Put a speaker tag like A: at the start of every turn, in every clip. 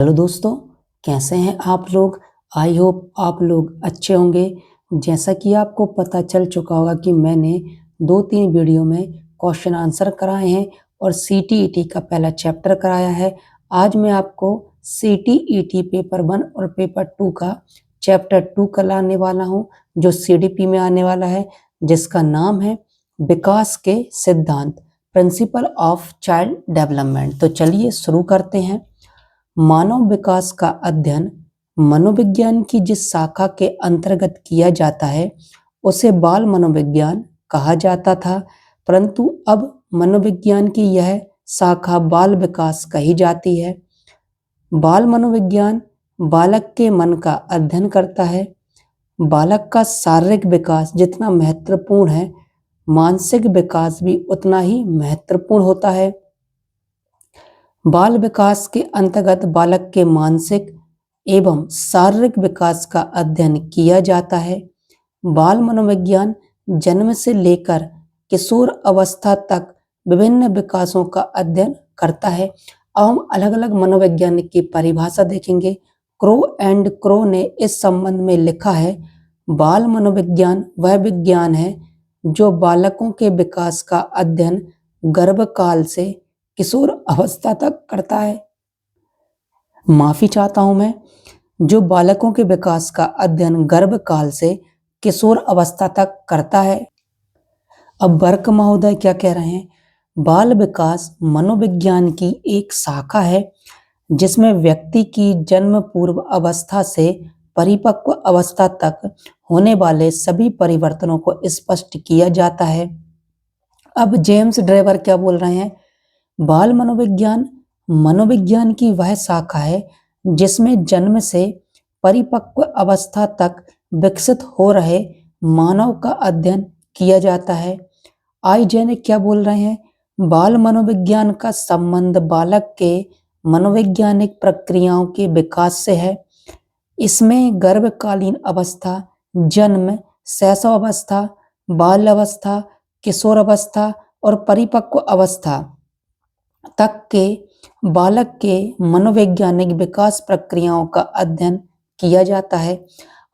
A: Hello दोस्तों, कैसे हैं आप लोग। आई होप आप लोग अच्छे होंगे। जैसा कि आपको पता चल चुका होगा कि मैंने 2-3 वीडियो में क्वेश्चन आंसर कराए हैं और सीटीईटी का पहला चैप्टर कराया है। आज मैं आपको सीटीईटी पेपर 1 और पेपर 2 का चैप्टर 2 कराने वाला हूं, जो सीडीपी में आने वाला है, जिसका नाम है विकास के सिद्धांत, प्रिंसिपल ऑफ चाइल्ड डेवलपमेंट। तो चलिए शुरू करते हैं। मानव विकास का अध्ययन मनोविज्ञान की जिस शाखा के अंतर्गत किया जाता है उसे बाल मनोविज्ञान कहा जाता था, परंतु अब मनोविज्ञान की यह शाखा बाल विकास कही जाती है। बाल मनोविज्ञान बालक के मन का अध्ययन करता है। बालक का शारीरिक विकास जितना महत्वपूर्ण है, मानसिक विकास भी उतना ही महत्वपूर्ण होता है। बाल विकास के अंतर्गत बालक के मानसिक एवं शारीरिक विकास का अध्ययन किया जाता है। बाल मनोविज्ञान जन्म से लेकर किशोर अवस्था तक विभिन्न विकासों का अध्ययन करता है। अब हम अलग अलग मनोवैज्ञानिक की परिभाषा देखेंगे। क्रो एंड क्रो ने इस संबंध में लिखा है, बाल मनोविज्ञान वह विज्ञान है जो बालकों के विकास का अध्ययन गर्भकाल से किशोर अवस्था तक करता है। माफी चाहता हूं मैं, जो बालकों के विकास का अध्ययन गर्भकाल से किशोर अवस्था तक करता है। अब बर्क महोदय क्या कह रहे हैं, बाल विकास मनोविज्ञान की एक शाखा है जिसमें व्यक्ति की जन्म पूर्व अवस्था से परिपक्व अवस्था तक होने वाले सभी परिवर्तनों को स्पष्ट किया जाता है। अब जेम्स ड्रेवर क्या बोल रहे हैं, बाल मनोविज्ञान मनोविज्ञान की वह शाखा है जिसमें जन्म से परिपक्व अवस्था तक विकसित हो रहे मानव का अध्ययन किया जाता है। आइजेनिक क्या बोल रहे हैं, बाल मनोविज्ञान का संबंध बालक के मनोवैज्ञानिक प्रक्रियाओं के विकास से है। इसमें गर्भकालीन अवस्था, जन्म, शैशव अवस्था, बाल अवस्था, किशोर अवस्था और परिपक्व अवस्था तक के बालक के मनोवैज्ञानिक विकास प्रक्रियाओं का अध्ययन किया जाता है।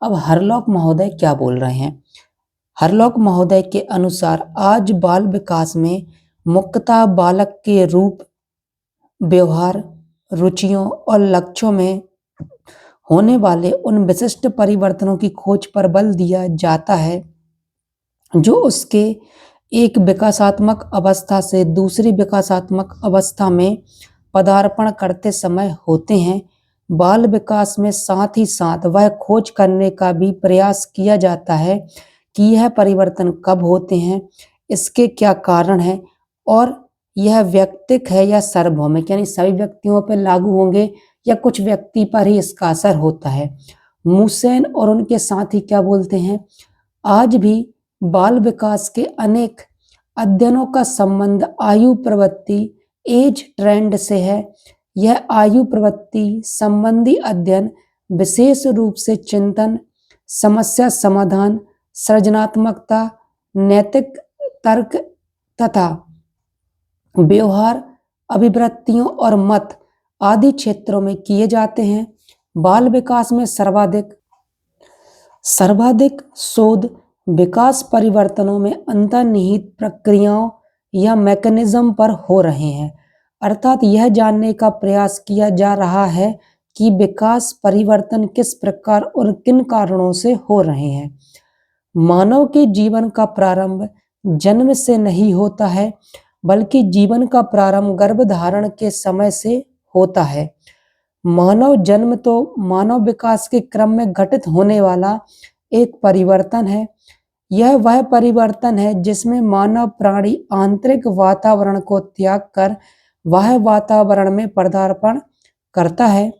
A: अब हरलॉक महोदय क्या बोल रहे हैं, हरलॉक महोदय के अनुसार आज बाल विकास में मुख्यतः बालक के रूप, व्यवहार, रुचियों और लक्ष्यों में होने वाले उन विशिष्ट परिवर्तनों की खोज पर बल दिया जाता है जो उसके एक विकासात्मक अवस्था से दूसरी विकासात्मक अवस्था में पदार्पण करते समय होते हैं। बाल विकास में साथ ही साथ वह खोज करने का भी प्रयास किया जाता है कि यह परिवर्तन कब होते हैं, इसके क्या कारण हैं और यह व्यक्तिक है या सार्वभौमिक, यानी सभी व्यक्तियों पर लागू होंगे या कुछ व्यक्ति पर ही इसका असर होता है। मुसेन और उनके साथी क्या बोलते हैं, आज भी बाल विकास के अनेक अध्ययनों का संबंध आयु प्रवृत्ति, एज ट्रेंड से है। यह आयु प्रवृत्ति संबंधी अध्ययन विशेष रूप से चिंतन, समस्या समाधान, सृजनात्मकता, नैतिक तर्क तथा व्यवहार, अभिवृत्तियों और मत आदि क्षेत्रों में किए जाते हैं। बाल विकास में सर्वाधिक शोध विकास परिवर्तनों में अंतर्निहित प्रक्रियाओं या मैकेनिज्म पर हो रहे हैं, अर्थात यह जानने का प्रयास किया जा रहा है कि विकास परिवर्तन किस प्रकार और किन कारणों से हो रहे हैं। मानव के जीवन का प्रारंभ जन्म से नहीं होता है, बल्कि जीवन का प्रारंभ गर्भधारण के समय से होता है। मानव जन्म तो मानव विकास के क्रम में घटित होने वाला एक परिवर्तन है। यह वह परिवर्तन है जिसमें मानव प्राणी आंतरिक वातावरण को त्याग कर बाह्य वातावरण में पदार्पण करता है।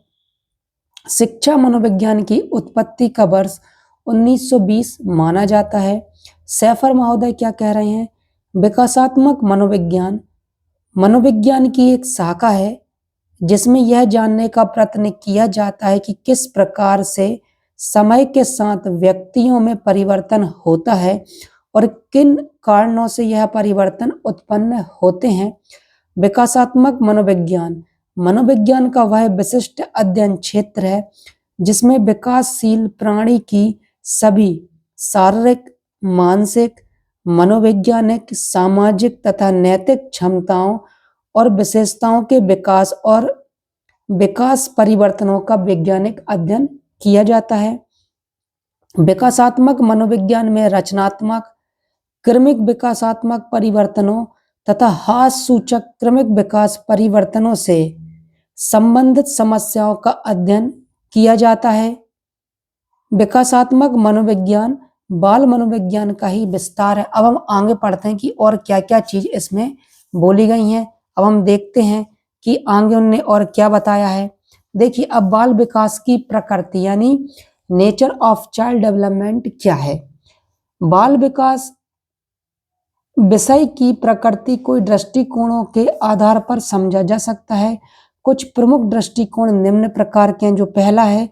A: शिक्षा मनोविज्ञान की उत्पत्ति का वर्ष 1920 माना जाता है। सैफर महोदय क्या कह रहे हैं, विकासात्मक मनोविज्ञान मनोविज्ञान की एक शाखा है जिसमें यह जानने का प्रयत्न किया जाता है कि किस प्रकार से समय के साथ व्यक्तियों में परिवर्तन होता है और किन कारणों से यह परिवर्तन उत्पन्न होते हैं। विकासात्मक मनोविज्ञान मनोविज्ञान का वह विशिष्ट अध्ययन क्षेत्र है जिसमें विकासशील प्राणी की सभी शारीरिक, मानसिक, मनोवैज्ञानिक, सामाजिक तथा नैतिक क्षमताओं और विशेषताओं के विकास और विकास परिवर्तनों का वैज्ञानिक अध्ययन किया जाता है। विकासात्मक मनोविज्ञान में रचनात्मक, क्रमिक विकासात्मक परिवर्तनों तथा हास सूचक क्रमिक विकास परिवर्तनों से संबंधित समस्याओं का अध्ययन किया जाता है। विकासात्मक मनोविज्ञान बाल मनोविज्ञान का ही विस्तार है। अब हम आगे पढ़ते हैं कि और क्या क्या चीज इसमें बोली गई हैं। अब हम देखते हैं कि आगे उन्होंने और क्या बताया है। देखिए, अब बाल विकास की प्रकृति यानी नेचर ऑफ चाइल्ड डेवलपमेंट क्या है। बाल विकास विषय की प्रकृति कोई दृष्टिकोणों के आधार पर समझा जा सकता है। कुछ प्रमुख दृष्टिकोण निम्न प्रकार के हैं। जो पहला है,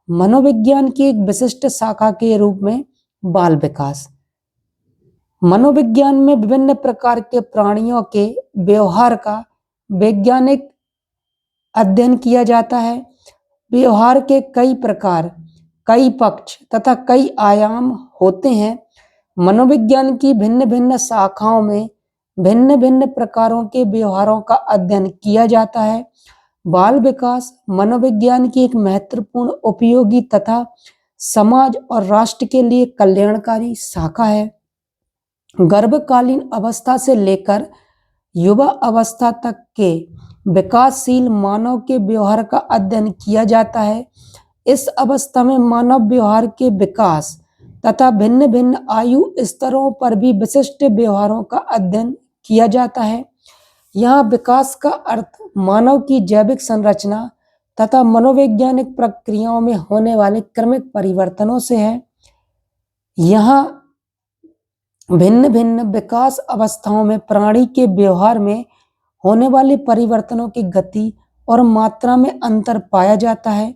A: मनोविज्ञान की एक विशिष्ट शाखा के रूप में बाल विकास। मनोविज्ञान में विभिन्न प्रकार के प्राणियों के व्यवहार का वैज्ञानिक अध्ययन किया जाता है। व्यवहार के कई प्रकार, कई पक्ष तथा कई आयाम होते हैं। मनोविज्ञान की भिन्न भिन्न शाखाओं में भिन्न भिन्न प्रकारों के व्यवहारों का अध्ययन किया जाता है। बाल विकास मनोविज्ञान की एक महत्वपूर्ण, उपयोगी तथा समाज और राष्ट्र के लिए कल्याणकारी शाखा है। गर्भकालीन अवस्था से लेकर युवा अवस्था तक के विकासशील मानव के व्यवहार का अध्ययन किया जाता है। इस अवस्था में मानव व्यवहार के विकास तथा भिन्न भिन्न आयु स्तरों पर भी विशिष्ट व्यवहारों का अध्ययन किया जाता है। यहाँ विकास का अर्थ मानव की जैविक संरचना तथा मनोवैज्ञानिक प्रक्रियाओं में होने वाले क्रमिक परिवर्तनों से है। यहाँ भिन्न भिन्न विकास अवस्थाओं में प्राणी के व्यवहार में होने वाले परिवर्तनों की गति और मात्रा में अंतर पाया जाता है।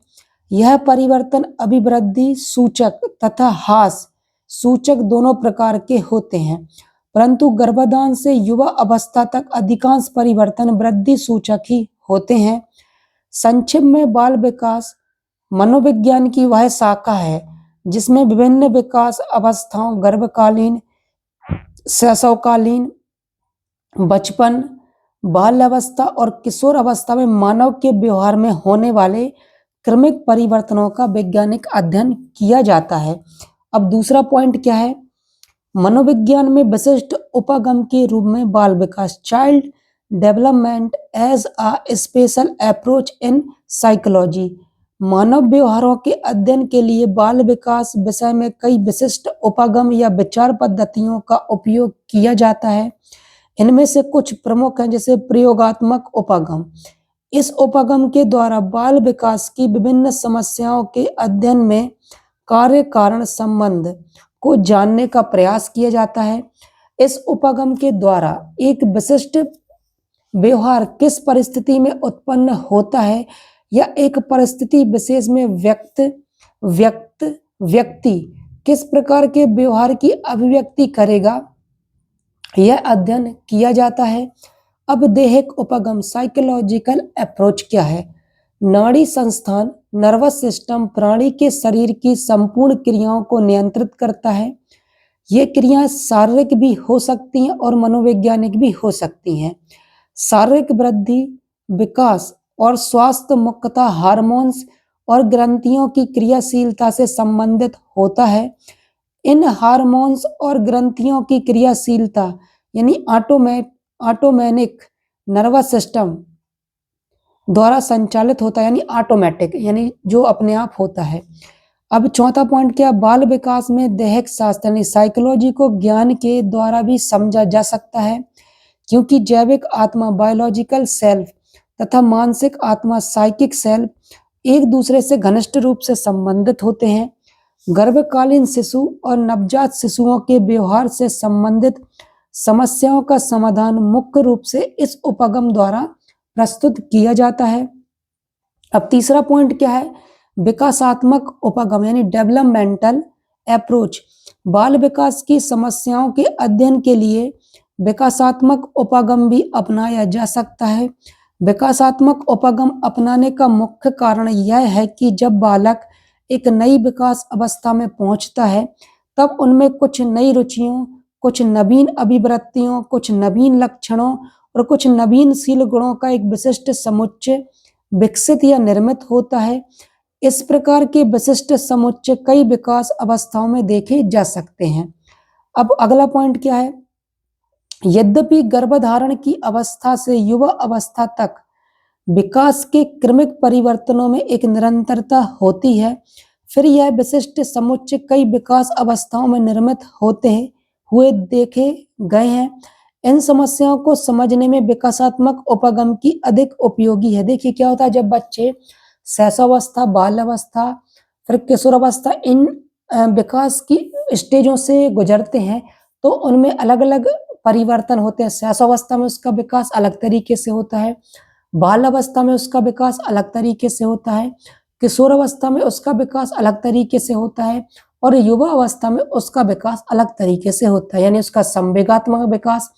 A: यह परिवर्तन अभिवृद्धि सूचक तथा ह्रास सूचक दोनों प्रकार के होते हैं, परंतु गर्भाधान से युवा अवस्था तक अधिकांश परिवर्तन वृद्धि सूचक ही होते हैं। संक्षेप में, बाल विकास मनोविज्ञान की वह शाखा है जिसमें विभिन्न विकास अवस्थाओं, गर्भकालीन, शैशवकालीन, बचपन, बाल्यावस्था और किशोर अवस्था में मानव के व्यवहार में होने वाले क्रमिक परिवर्तनों का वैज्ञानिक अध्ययन किया जाता है। अब दूसरा पॉइंट क्या है, मनोविज्ञान में विशिष्ट उपागम के रूप में बाल विकास, child development as a special approach in psychology. मानव व्यवहारों के अध्ययन के लिए बाल विकास विषय में कई विशिष्ट उपागम या विचार पद्धतियों का उपयोग किया जाता है। इनमें से कुछ प्रमुख हैं, जैसे प्रयोगात्मक उपागम। इस उपागम के द्वारा बाल विकास की विभिन्न समस्याओं के अध्ययन में कार्य कारण संबंध को जानने का प्रयास किया जाता है। इस उपागम के द्वारा एक विशिष्ट व्यवहार किस परिस्थिति में उत्पन्न होता है या एक परिस्थिति विशेष में व्यक्ति किस प्रकार के व्यवहार की अभिव्यक्ति करेगा, यह अध्ययन किया जाता है। अब देहिक उपागम, साइकोलॉजिकल अप्रोच क्या है। नाड़ी संस्थान, नर्वस सिस्टम प्राणी के शरीर की संपूर्ण क्रियाओं को नियंत्रित करता है। ये क्रियाएं शारीरिक भी हो सकती हैं और मनोवैज्ञानिक भी हो सकती हैं। शारीरिक वृद्धि, विकास और स्वास्थ्य मुख्यतः हार्मोन्स और ग्रंथियों की क्रियाशीलता से संबंधित होता है। इन हार्मोन्स और ग्रंथियों की क्रियाशीलता यानी ऑटोमेनिक नर्वस सिस्टम द्वारा संचालित होता है, यानी ऑटोमेटिक, यानी जो अपने आप होता है। अब चौथा पॉइंट क्या, बाल विकास में दैहिक शास्त्र यानी साइकोलॉजी को ज्ञान के द्वारा भी समझा जा सकता है, क्योंकि जैविक आत्मा बायोलॉजिकल सेल्फ तथा मानसिक आत्मा साइकिक सेल्फ एक दूसरे से घनिष्ठ रूप से संबंधित होते हैं। गर्भकालीन शिशु और नवजात शिशुओं के व्यवहार से संबंधित समस्याओं का समाधान मुख्य रूप से इस उपागम द्वारा प्रस्तुत किया जाता है। अब तीसरा पॉइंट क्या है, विकासात्मक उपागम यानी डेवलपमेंटल अप्रोच। बाल विकास की समस्याओं के अध्ययन के लिए विकासात्मक उपागम भी अपनाया जा सकता है। विकासात्मक उपगम अपनाने का मुख्य कारण यह है कि जब बालक एक नई विकास अवस्था में पहुंचता है, तब उनमें कुछ नई रुचियों, कुछ नवीन अभिवृत्तियों, कुछ नवीन लक्षणों और कुछ नवीनशील गुणों का एक विशिष्ट समुच्चय विकसित या निर्मित होता है। इस प्रकार के विशिष्ट समुच्चय कई विकास अवस्थाओं में देखे जा सकते हैं। अब अगला पॉइंट क्या है? यद्यपि गर्भधारण की अवस्था से युवा अवस्था तक विकास के क्रमिक परिवर्तनों में एक निरंतरता होती है, फिर यह विशिष्ट समुच्चय कई विकास अवस्थाओं में निर्मित होते हुए देखे गए हैं। इन समस्याओं को समझने में विकासात्मक उपगम की अधिक उपयोगी है। देखिए क्या होता है, जब बच्चे शैशवावस्था, बाल अवस्था, फिर किशोरावस्था, इन विकास की स्टेजों से गुजरते हैं, तो उनमें अलग अलग परिवर्तन होते हैं। शैशवावस्था में उसका विकास अलग तरीके से होता है, बाल अवस्था में उसका विकास अलग तरीके से होता है, किशोर अवस्था में उसका विकास अलग तरीके से होता है और युवा अवस्था में उसका विकास अलग तरीके से होता है। यानी उसका संवेगात्मक विकास,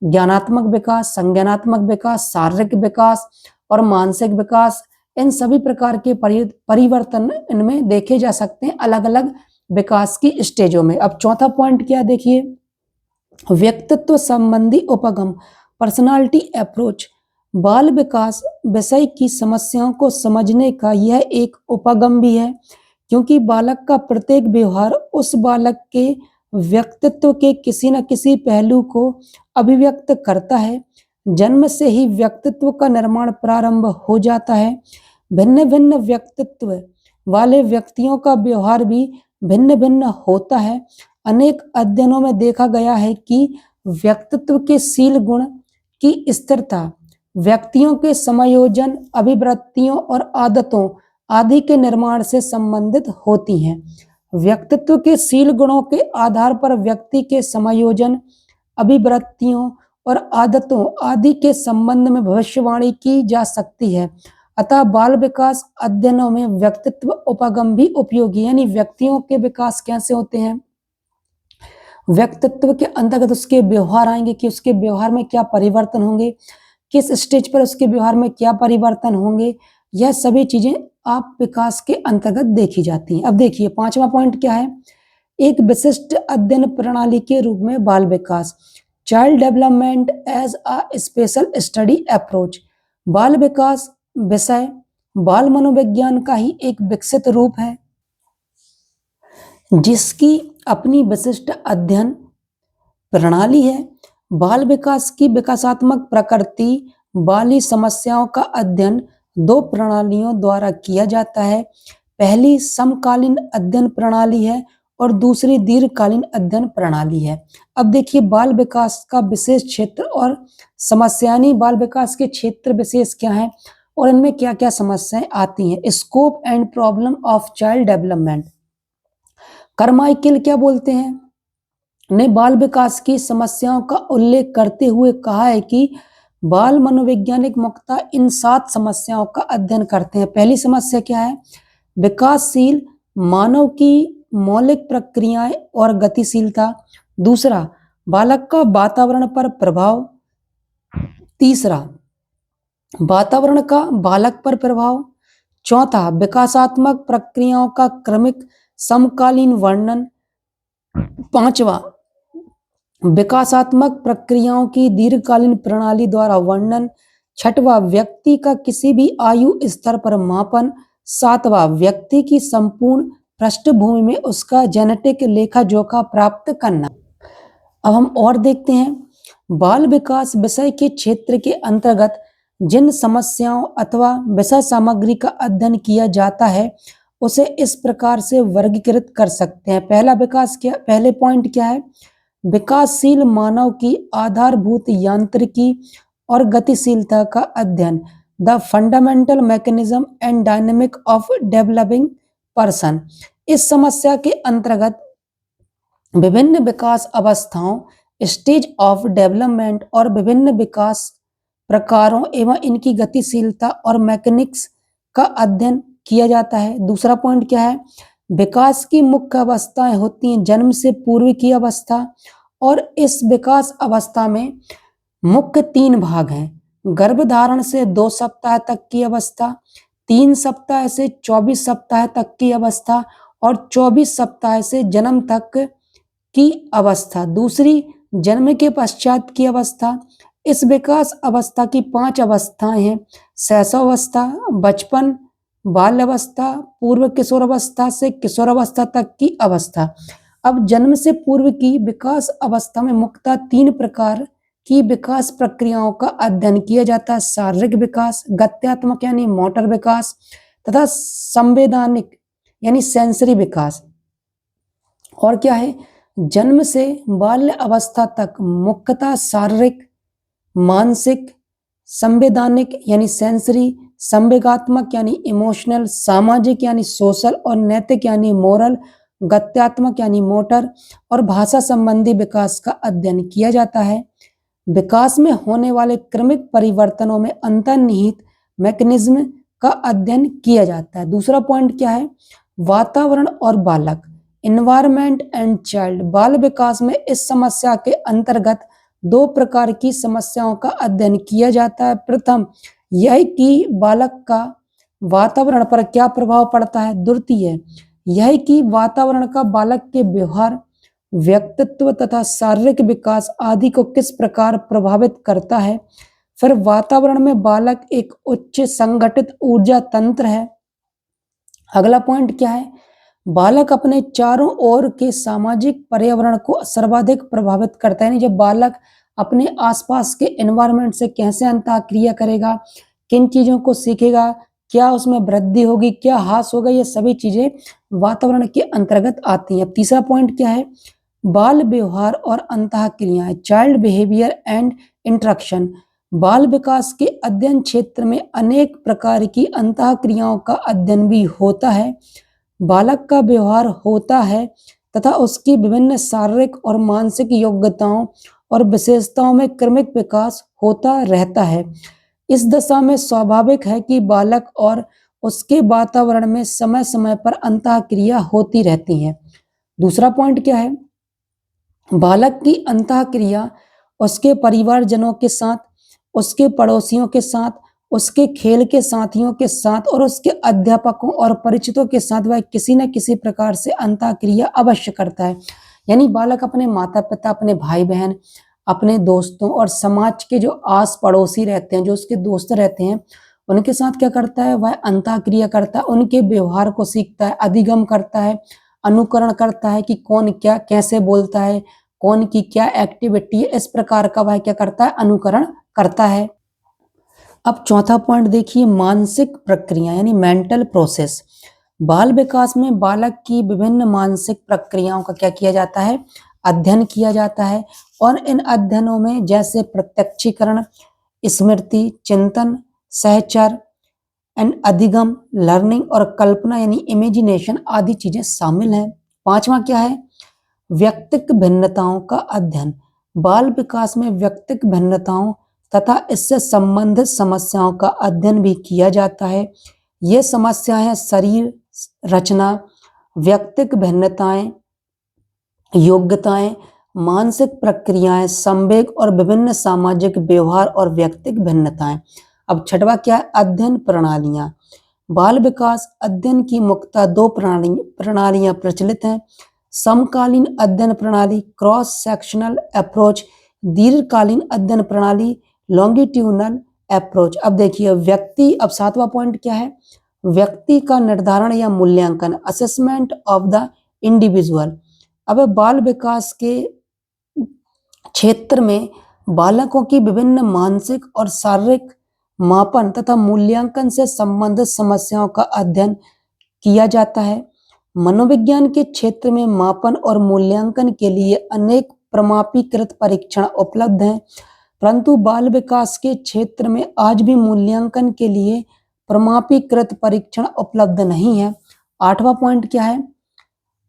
A: ज्ञानात्मक विकास, संज्ञानात्मक विकास, शारीरिक विकास और मानसिक विकास, इन सभी प्रकार के परिवर्तन इनमें देखे जा सकते हैं अलग अलग विकास की स्टेजों में। अब चौथा पॉइंट क्या देखिए, व्यक्तित्व संबंधी उपगम, पर्सनालिटी अप्रोच। बाल विकास विषय की समस्याओं को समझने का यह एक उपगम भी है, क्योंकि बालक का प्रत्येक व्यवहार उस बालक के व्यक्तित्व के किसी न किसी पहलू को अभिव्यक्त करता है। जन्म से ही व्यक्तित्व का निर्माण प्रारंभ हो जाता है। भिन्न भिन्न व्यक्तित्व वाले व्यक्तियों का व्यवहार भी भिन्न भिन्न होता है। अनेक अध्ययनों में देखा गया है कि व्यक्तित्व के शील गुण की स्थिरता व्यक्तियों के समायोजन, अभिवृत्तियों और आदतों आदि के निर्माण से संबंधित होती हैं। व्यक्तित्व के शील गुणों के आधार पर व्यक्ति के समायोजन, अभिवृत्तियों और आदतों आदि के संबंध में भविष्यवाणी की जा सकती है। अतः बाल विकास अध्ययनों में व्यक्तित्व उपगम भी उपयोगी है। यानी व्यक्तियों के विकास कैसे होते हैं, व्यक्तित्व के अंतर्गत उसके व्यवहार आएंगे कि उसके व्यवहार में क्या परिवर्तन होंगे, किस स्टेज पर उसके व्यवहार में क्या परिवर्तन होंगे, यह सभी चीजें आप विकास के अंतर्गत देखी जाती हैं। अब देखिए पांचवा पॉइंट क्या है, एक विशिष्ट अध्ययन प्रणाली के रूप में बाल विकास, child development as a special study approach. बाल विकास विषय बाल मनोविज्ञान का ही एक विकसित रूप है, जिसकी अपनी विशिष्ट अध्ययन प्रणाली है। बाल विकास की विकासात्मक प्रकृति, बाली समस्याओं का अध्ययन दो प्रणालियों द्वारा किया जाता है। पहली समकालीन अध्ययन प्रणाली है और दूसरी दीर्घकालीन अध्ययन प्रणाली है। अब देखिए बाल विकास का विशेष क्षेत्र और समस्याएं, बाल विकास के क्षेत्र विशेष क्या है और इनमें क्या क्या समस्याएं आती हैं। Scope and problem of child development, Carmichael क्या बोलते हैं, ने बाल विकास की समस्याओं का उल्लेख करते हुए कहा है कि बाल मनोवैज्ञानिक मुख्यतः इन 7 समस्याओं का अध्ययन करते हैं। पहली समस्या क्या है, विकासशील मानव की मौलिक प्रक्रियाएं और गतिशीलता। दूसरा, बालक का वातावरण पर प्रभाव। तीसरा, वातावरण का बालक पर प्रभाव। चौथा, विकासात्मक प्रक्रियाओं का क्रमिक समकालीन वर्णन। पांचवा, विकासात्मक प्रक्रियाओं की दीर्घकालीन प्रणाली द्वारा वर्णन। छठवां, व्यक्ति का किसी भी आयु स्तर पर मापन। सातवां, व्यक्ति की संपूर्ण पृष्ठभूमि में उसका जेनेटिक लेखा जोखा प्राप्त करना। अब हम और देखते हैं, बाल विकास विषय के क्षेत्र के अंतर्गत जिन समस्याओं अथवा विषय सामग्री का अध्ययन किया जाता है उसे इस प्रकार से वर्गीकृत कर सकते हैं। पहले पॉइंट क्या है, विकासशील मानव की आधारभूत यांत्रिकी और गतिशीलता का अध्ययन, the fundamental mechanism and dynamic of developing person. इस समस्या के अंतर्गत विभिन्न विकास अवस्थाओं, स्टेज ऑफ डेवलपमेंट और विभिन्न विकास प्रकारों एवं इनकी गतिशीलता और मैकेनिक्स का अध्ययन किया जाता है। दूसरा पॉइंट क्या है, विकास की मुख्य अवस्थाएं होती हैं जन्म से पूर्व की अवस्था, और इस विकास अवस्था में मुख्य 3 भाग हैं, गर्भधारण से 2 सप्ताह तक की अवस्था, 3 सप्ताह से 24 सप्ताह तक की अवस्था और 24 सप्ताह से जन्म तक की अवस्था। दूसरी, जन्म के पश्चात की अवस्था। इस विकास अवस्था की 5 अवस्थाएं हैं: शैशवावस्था, बचपन, बाल्यावस्था, पूर्व किशोरावस्था से किशोरावस्था तक की अवस्था। अब जन्म से पूर्व की विकास अवस्था में मुख्यतः 3 प्रकार की विकास प्रक्रियाओं का अध्ययन किया जाता है: शारीरिक विकास, गत्यात्मक यानी मोटर विकास तथा संवैधानिक यानी सेंसरी विकास। और क्या है, जन्म से बाल्य अवस्था तक मुख्यतः शारीरिक, मानसिक, संवैधानिक यानी सेंसरी, संवेगात्मक यानी इमोशनल, सामाजिक यानी सोशल और नैतिक यानी मोरल, गत्यात्मक यानी मोटर और भाषा संबंधी विकास का अध्ययन किया जाता है। विकास में होने वाले क्रमिक परिवर्तनों में अंतर्निहित मैकेनिज्म का अध्ययन किया जाता है। दूसरा पॉइंट क्या है, वातावरण और बालक, एनवायरनमेंट एंड चाइल्ड। बाल विकास में इस समस्या के अंतर्गत 2 प्रकार की समस्याओं का अध्ययन किया जाता है। प्रथम, यह कि बालक का वातावरण पर क्या प्रभाव पड़ता है। द्वितीय, यह कि वातावरण का बालक के व्यवहार, व्यक्तित्व तथा शारीरिक विकास आदि को किस प्रकार प्रभावित करता है। फिर वातावरण में बालक एक उच्च संगठित ऊर्जा तंत्र है। अगला पॉइंट क्या है, बालक अपने चारों ओर के सामाजिक पर्यावरण को सर्वाधिक प्रभावित करता है। यानी जब बालक अपने आसपास के एनवायरनमेंट से कैसे अंतःक्रिया करेगा, किन चीजों को सीखेगा, क्या उसमें वृद्धि होगी, क्या ह्रास होगा, ये सभी चीजें वातावरण के अंतर्गत आती हैं। अब तीसरा पॉइंट क्या है, बाल व्यवहार और अंतःक्रियाएं, चाइल्ड बिहेवियर एंड इंटरेक्शन। बाल विकास के अध्ययन क्षेत्र में अनेक प्रकार की अंतःक्रियाओं का अध्ययन भी होता है। बालक का व्यवहार होता है तथा उसकी विभिन्न शारीरिक और मानसिक योग्यताओं और विशेषताओं में क्रमिक विकास होता रहता है। इस दशा में स्वाभाविक है कि बालक और उसके वातावरण में समय समय पर अंतःक्रिया होती रहती है। दूसरा पॉइंट क्या है, बालक की अंतःक्रिया उसके परिवारजनों के साथ, उसके पड़ोसियों के साथ, उसके खेल के साथियों के साथ और उसके अध्यापकों और परिचितों के साथ वह किसी न किसी प्रकार से अंतःक्रिया अवश्य करता है। यानी बालक अपने माता पिता, अपने भाई बहन, अपने दोस्तों और समाज के जो आस पड़ोसी रहते हैं, जो उसके दोस्त रहते हैं, उनके साथ क्या करता है, वह अंतःक्रिया करता है, उनके व्यवहार को सीखता है, अधिगम करता है, अनुकरण करता है कि कौन क्या कैसे बोलता है, कौन की क्या एक्टिविटी है, इस प्रकार का वह क्या करता है, अनुकरण करता है। अब चौथा पॉइंट देखिए, मानसिक प्रक्रिया यानी मेंटल प्रोसेस। बाल विकास में बालक की विभिन्न मानसिक प्रक्रियाओं का क्या किया जाता है, अध्ययन किया जाता है। और इन अध्ययनों में जैसे प्रत्यक्षीकरण, स्मृति, चिंतन, सहचर एंड अधिगम, लर्निंग और कल्पना यानी इमेजिनेशन आदि चीजें शामिल हैं। पांचवा क्या है, व्यक्तिक भिन्नताओं का अध्ययन। बाल विकास में व्यक्तिक भिन्नताओं तथा इससे संबंधित समस्याओं का अध्ययन भी किया जाता है। ये समस्याएं शरीर रचना, व्यक्तिक भिन्नताएं, योग्यताएं, मानसिक प्रक्रियाएं, संवेग और विभिन्न सामाजिक व्यवहार और व्यक्तिक भिन्नताएं। अब छठवा क्या है, अध्ययन प्रणालियां। बाल विकास अध्ययन की मुख्यतः 2 प्रणालियां प्रचलित हैं: समकालीन अध्ययन प्रणाली क्रॉस सेक्शनल अप्रोच, दीर्घकालीन अध्ययन प्रणाली लॉन्गिट्यूडनल अप्रोच। अब देखिए व्यक्ति, अब 7वां पॉइंट क्या है, व्यक्ति का निर्धारण या मूल्यांकन, असेसमेंट ऑफ द इंडिविजुअल। अब बाल विकास के क्षेत्र में बालकों की विभिन्न मानसिक और शारीरिक मापन तथा मूल्यांकन से संबंधित समस्याओं का अध्ययन किया जाता है। मनोविज्ञान के क्षेत्र में मापन और मूल्यांकन के लिए अनेक प्रमाणीकृत परीक्षण उपलब्ध हैं, परंतु बाल विकास के क्षेत्र में आज भी मूल्यांकन के लिए प्रमाणीकृत परीक्षण उपलब्ध नहीं है। 8वां पॉइंट क्या है,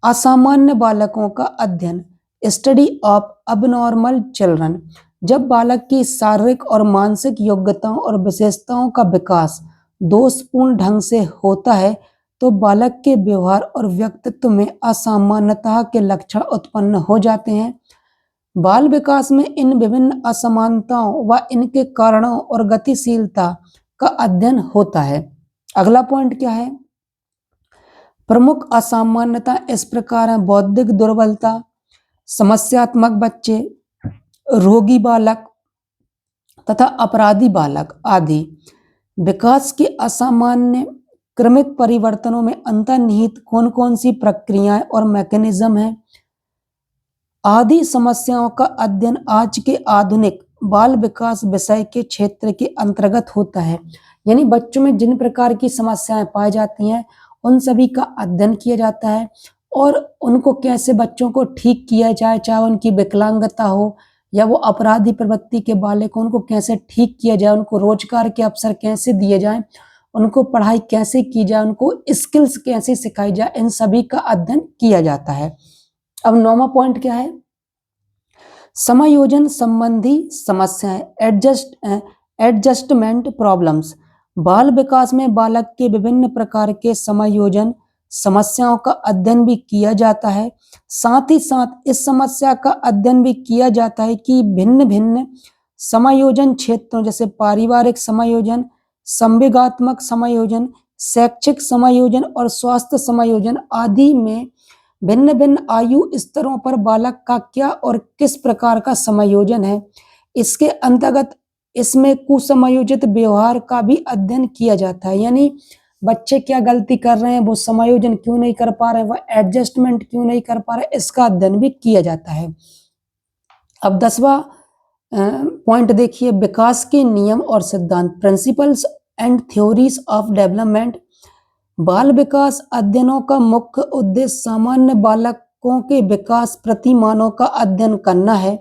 A: असामान्य बालकों का अध्ययन, स्टडी ऑफ अबनॉर्मल चिल्ड्रन। जब बालक की शारीरिक और मानसिक योग्यताओं और विशेषताओं का विकास दोषपूर्ण ढंग से होता है तो बालक के व्यवहार और व्यक्तित्व में असामान्यता के लक्षण उत्पन्न हो जाते हैं। बाल विकास में इन विभिन्न असमानताओं व इनके कारणों और गतिशीलता का अध्ययन होता है। अगला पॉइंट क्या है? प्रमुख असामान्यता इस प्रकार है: बौद्धिक दुर्बलता, समस्यात्मक बच्चे, रोगी बालक तथा अपराधी बालक आदि। विकास के असामान्य क्रमिक परिवर्तनों में अंतर्निहित कौन कौन सी प्रक्रियाएं और मैकेनिज्म हैं? आदि समस्याओं का अध्ययन आज के आधुनिक बाल विकास विषय के क्षेत्र के अंतर्गत होता है। यानी बच्चों में जिन प्रकार की समस्याएं पाई जाती हैं उन सभी का अध्ययन किया जाता है और उनको कैसे बच्चों को ठीक किया जाए, चाहे उनकी विकलांगता हो या वो अपराधी प्रवृत्ति के बालक हो, उनको कैसे ठीक किया जाए, उनको रोजगार के अवसर कैसे दिए जाएं, उनको पढ़ाई कैसे की जाए, उनको स्किल्स कैसे सिखाई जाए, इन सभी का अध्ययन किया जाता है। अब 9वां पॉइंट क्या है? समायोजन संबंधी समस्याएं, एडजस्टमेंट प्रॉब्लम्स। बाल विकास में बालक के विभिन्न प्रकार के समायोजन समस्याओं का अध्ययन भी किया जाता है। साथ ही साथ इस समस्या का अध्ययन भी किया जाता है कि भिन्न भिन्न समायोजन क्षेत्रों जैसे पारिवारिक समायोजन, संवेगात्मक समायोजन, शैक्षिक समायोजन और स्वास्थ्य समायोजन आदि में भिन्न भिन्न आयु स्तरों पर बालक का क्या और किस प्रकार का समायोजन है। इसके अंतर्गत इसमें कुसमायोजित व्यवहार का भी अध्ययन किया जाता है। यानी बच्चे क्या गलती कर रहे हैं, वो समायोजन क्यों नहीं कर पा रहे हैं, वो एडजस्टमेंट क्यों नहीं कर पा रहे, इसका अध्ययन भी किया जाता है। अब 10वां पॉइंट देखिए, विकास के नियम और सिद्धांत, principles and theories of development. बाल विकास अध्ययनों का मुख्य उद्देश्य सामान्य बालकों के विकास प्रतिमानों का अध्ययन करना है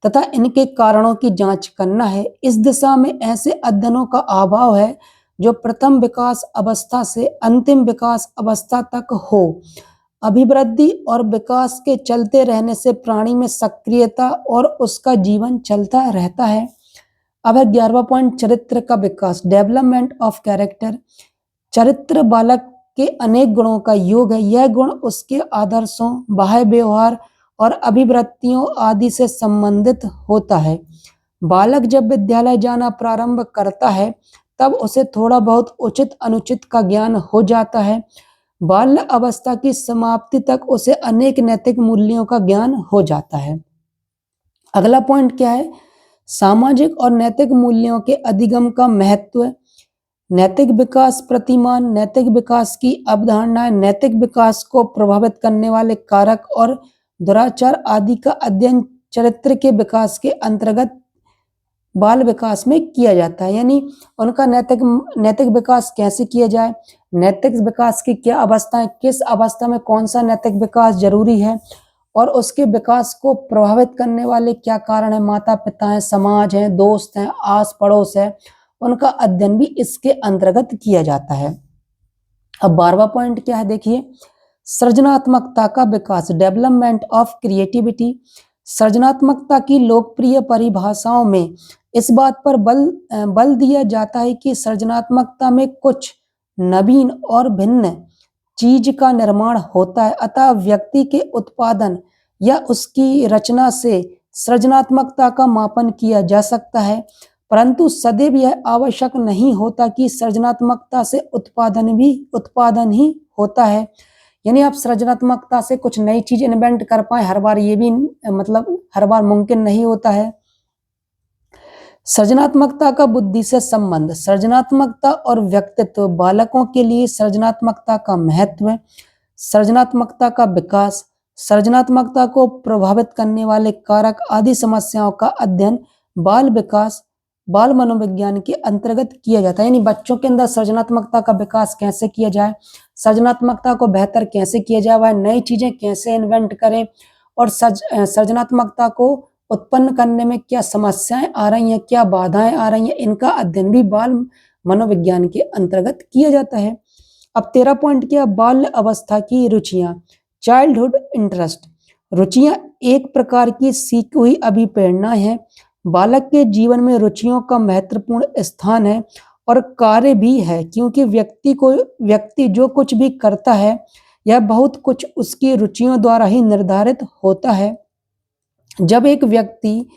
A: तथा इनके कारणों की जांच करना है। इस दिशा में ऐसे अध्ययनों का अभाव है जो प्रथम विकास अवस्था से अंतिम विकास अवस्था तक हो। अभिवृद्धि और विकास के चलते रहने से प्राणी में सक्रियता और उसका जीवन चलता रहता है। अब है 11वां पॉइंट, चरित्र का विकास, डेवलपमेंट ऑफ कैरेक्टर। चरित्र बालक के अनेक गुणों का योग है। यह गुण उसके आदर्शों, बाह्य व्यवहार और अभिवृत्तियों आदि से संबंधित होता है। बालक जब विद्यालय जाना प्रारंभ करता है तब उसे थोड़ा बहुत उचित अनुचित का ज्ञान हो जाता है। बाल्य अवस्था की समाप्ति तक उसे अनेक नैतिक मूल्यों का ज्ञान हो जाता है। अगला पॉइंट क्या है? सामाजिक और नैतिक मूल्यों के अधिगम का महत्व। नैतिक विकास प्रतिमान, नैतिक विकास की अवधारणाएं, नैतिक विकास को प्रभावित करने वाले कारक और दुराचार आदि का अध्ययन चरित्र के विकास के अंतर्गत बाल विकास में किया जाता है। यानी उनका नैतिक विकास कैसे किया जाए, नैतिक विकास की क्या अवस्थाएं, किस अवस्था में कौन सा नैतिक विकास जरूरी है और उसके विकास को प्रभावित करने वाले क्या कारण है, माता पिता है, समाज है, दोस्त हैं, आस पड़ोस है, उनका अध्ययन भी इसके अंतर्गत किया जाता है। अब 12वां पॉइंट क्या है देखिए, सृजनात्मकता का विकास, डेवलपमेंट ऑफ क्रिएटिविटी। सृजनात्मकता की लोकप्रिय परिभाषाओं में इस बात पर बल दिया जाता है कि सृजनात्मकता में कुछ नवीन और भिन्न चीज का निर्माण होता है, अतः व्यक्ति के उत्पादन या उसकी रचना से सृजनात्मकता का मापन किया जा सकता है, परंतु सदैव यह आवश्यक नहीं होता कि सृजनात्मकता से उत्पादन ही होता है। यानी आप सृजनात्मकता से कुछ नई चीज इन्वेंट कर पाए हर बार, ये भी हर बार मुमकिन नहीं होता है। सृजनात्मकता का बुद्धि से संबंध, सृजनात्मकता और व्यक्तित्व, बालकों के लिए सृजनात्मकता का महत्व, सृजनात्मकता का विकास, सृजनात्मकता को प्रभावित करने वाले कारक आदि समस्याओं का अध्ययन बाल विकास, बाल मनोविज्ञान के अंतर्गत किया जाता है। यानी बच्चों के अंदर सृजनात्मकता का विकास कैसे किया जाए, सृजनात्मकता को बेहतर कैसे किया जाए, वह नई चीजें कैसे इन्वेंट करें और सृजनात्मकता को उत्पन्न करने में क्या समस्याएं आ रही हैं, क्या बाधाएं आ रही हैं, इनका अध्ययन भी बाल मनोविज्ञान के अंतर्गत किया जाता है। अब 13 पॉइंट क्या, बाल्य अवस्था की रुचियां, चाइल्डहुड इंटरेस्ट। रुचियां एक प्रकार की सीखी हुई अभिप्रेरणा है। बालक के जीवन में रुचियों का महत्वपूर्ण स्थान है और कार्य भी है, क्योंकि व्यक्ति जो कुछ भी करता है यह बहुत कुछ उसकी रुचियों द्वारा ही निर्धारित होता है। जब एक व्यक्ति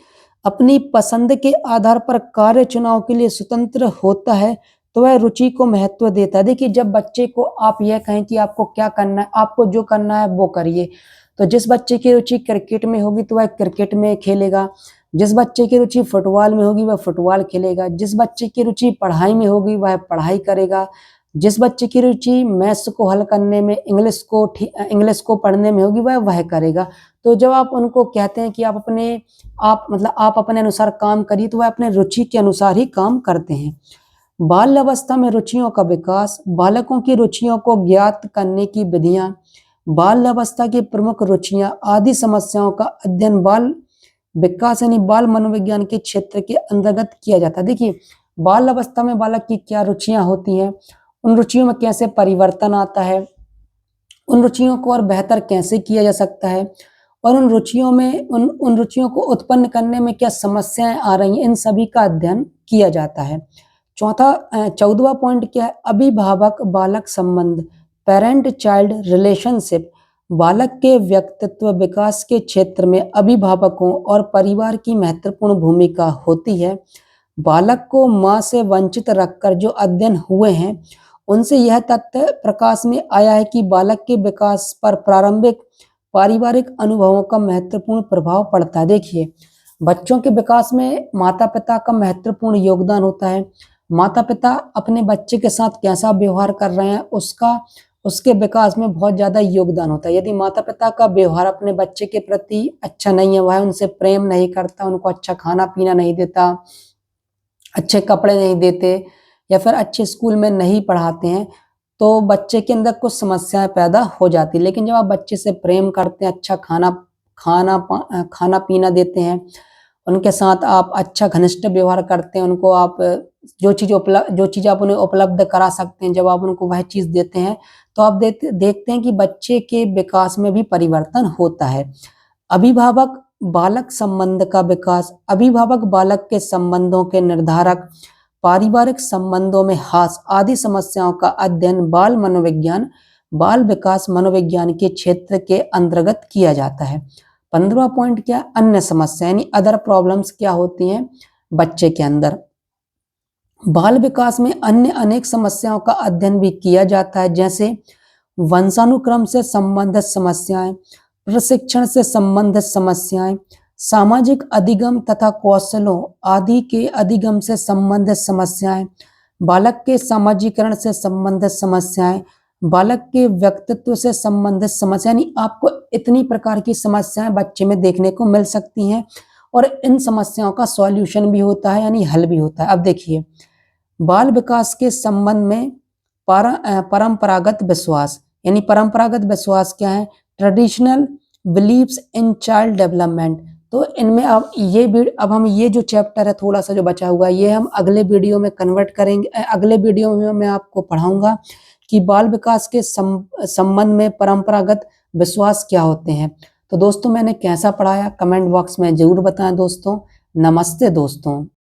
A: अपनी पसंद के आधार पर कार्य चुनाव के लिए स्वतंत्र होता है तो वह रुचि को महत्व देता है। देखिए, जब बच्चे को आप यह कहें कि आपको क्या करना है, आपको जो करना है वो करिए, तो जिस बच्चे की रुचि क्रिकेट में होगी तो वह क्रिकेट में खेलेगा, जिस बच्चे की रुचि फुटबॉल में होगी वह फुटबॉल खेलेगा, जिस बच्चे की रुचि पढ़ाई में होगी वह पढ़ाई करेगा, जिस बच्चे की रुचि मैथ्स को हल करने में, इंग्लिश को पढ़ने में होगी वह करेगा। तो जब आप उनको कहते हैं कि आप अपने अनुसार काम करिए, तो वह अपने रुचि के अनुसार ही काम करते हैं। बाल्य अवस्था में रुचियों का विकास, बालकों की रुचियों को ज्ञात करने की विधियां, बाल्य अवस्था की प्रमुख रुचियां आदि समस्याओं का अध्ययन बाल विकास यानी बाल मनोविज्ञान के क्षेत्र के अंतर्गत किया जाता है। देखिए, बाल अवस्था में बालक की क्या रुचियां होती हैं, उन रुचियों में कैसे परिवर्तन आता है, उन रुचियों को और बेहतर कैसे किया जा सकता है, और उन रुचियों को उत्पन्न करने में क्या समस्याएं आ रही हैं, इन सभी का अध्ययन किया जाता है। 14वां पॉइंट क्या है, अभिभावक बालक संबंध, पेरेंट चाइल्ड रिलेशनशिप। बालक के व्यक्तित्व विकास के क्षेत्र में अभिभावकों और परिवार की महत्वपूर्ण भूमिका होती है। बालक को मां से वंचित रखकर जो अध्ययन हुए हैं उनसे यह तथ्य प्रकाश में आया है कि बालक के विकास पर प्रारंभिक पारिवारिक अनुभवों का महत्वपूर्ण प्रभाव पड़ता है। देखिए, बच्चों के विकास में माता पिता का महत्वपूर्ण योगदान होता है। माता पिता अपने बच्चे के साथ कैसा व्यवहार कर रहे हैं उसके विकास में बहुत ज्यादा योगदान होता है। यदि माता पिता का व्यवहार अपने बच्चे के प्रति अच्छा नहीं है, वह उनसे प्रेम नहीं करता, उनको अच्छा खाना पीना नहीं देता, अच्छे कपड़े नहीं देते, या फिर अच्छे स्कूल में नहीं पढ़ाते हैं, तो बच्चे के अंदर कुछ समस्याएं पैदा हो जाती है। लेकिन जब आप बच्चे से प्रेम करते हैं, अच्छा खाना पीना देते हैं, उनके साथ आप अच्छा घनिष्ठ व्यवहार करते हैं, उनको आप जो चीज़ आप उन्हें उपलब्ध करा सकते हैं, जब आप उनको वह चीज़ देते हैं, तो आप देखते हैं कि बच्चे के विकास में भी परिवर्तन होता है। अभिभावक बालक संबंध का विकास, अभिभावक बालक के संबंधों के निर्धारक, पारिवारिक संबंधों में हास आदि समस्याओं का अध्ययन बाल विकास मनोविज्ञान के क्षेत्र के अंतर्गत किया जाता है। 15वां पॉइंट क्या, अन्य समस्या यानी अदर प्रॉब्लम्स क्या होती हैं बच्चे के अंदर। बाल विकास में अन्य अनेक समस्याओं का अध्ययन भी किया जाता है, जैसे वंशानुक्रम से संबंधित समस्याएं, प्रशिक्षण से संबंधित समस्याएं, सामाजिक अधिगम तथा कौशलों आदि के अधिगम से संबंधित समस्याएं, बालक के सामाजिकरण से संबंधित समस्याएं, बालक के व्यक्तित्व से संबंधित समस्या, यानी आपको इतनी प्रकार की समस्याएं बच्चे में देखने को मिल सकती हैं, और इन समस्याओं का सॉल्यूशन भी होता है यानी हल भी होता है। अब देखिए, बाल विकास के संबंध में परंपरागत विश्वास, यानी परंपरागत विश्वास क्या है, traditional believes in child development. तो इनमें अब हम ये जो चैप्टर है थोड़ा सा जो बचा हुआ है, ये हम अगले वीडियो में कन्वर्ट करेंगे। अगले वीडियो में मैं आपको पढ़ाऊंगा कि बाल विकास के संबंध में परंपरागत विश्वास क्या होते हैं। तो दोस्तों, मैंने कैसा पढ़ाया कमेंट बॉक्स में जरूर बताएं दोस्तों। नमस्ते दोस्तों।